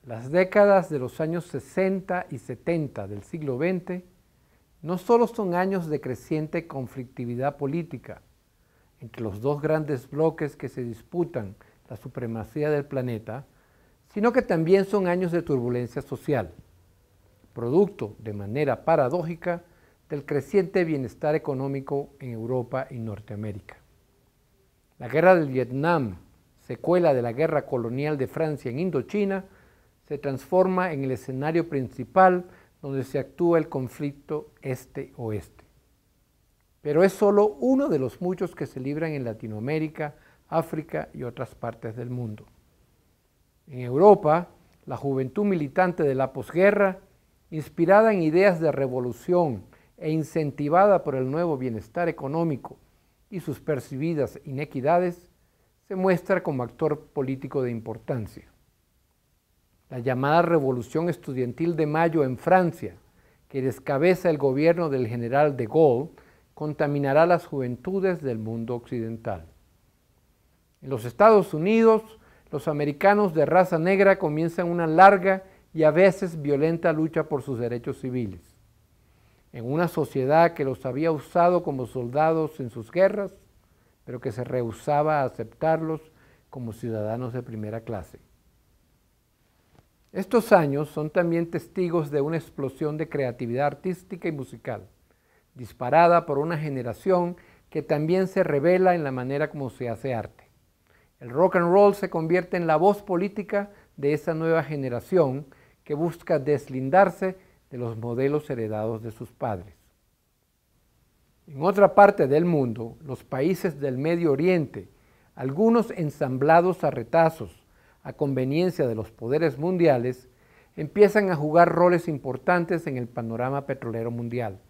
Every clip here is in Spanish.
Las décadas de los años 60 y 70 del siglo XX no solo son años de creciente conflictividad política entre los dos grandes bloques que se disputan la supremacía del planeta, sino que también son años de turbulencia social, producto, de manera paradójica, del creciente bienestar económico en Europa y Norteamérica. La guerra del Vietnam, secuela de la guerra colonial de Francia en Indochina, se transforma en el escenario principal donde se actúa el conflicto este-oeste. Pero es solo uno de los muchos que se libran en Latinoamérica, África y otras partes del mundo. En Europa, la juventud militante de la posguerra, inspirada en ideas de revolución e incentivada por el nuevo bienestar económico y sus percibidas inequidades, se muestra como actor político de importancia. La llamada Revolución Estudiantil de Mayo en Francia, que descabeza el gobierno del general de Gaulle, contaminará las juventudes del mundo occidental. En los Estados Unidos, los americanos de raza negra comienzan una larga y a veces violenta lucha por sus derechos civiles. En una sociedad que los había usado como soldados en sus guerras, pero que se rehusaba a aceptarlos como ciudadanos de primera clase. Estos años son también testigos de una explosión de creatividad artística y musical, disparada por una generación que también se revela en la manera como se hace arte. El rock and roll se convierte en la voz política de esa nueva generación que busca deslindarse de los modelos heredados de sus padres. En otra parte del mundo, los países del Medio Oriente, algunos ensamblados a retazos, a conveniencia de los poderes mundiales, empiezan a jugar roles importantes en el panorama petrolero mundial,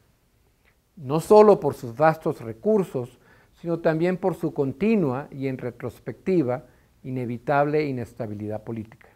no solo por sus vastos recursos, sino también por su continua y en retrospectiva inevitable inestabilidad política.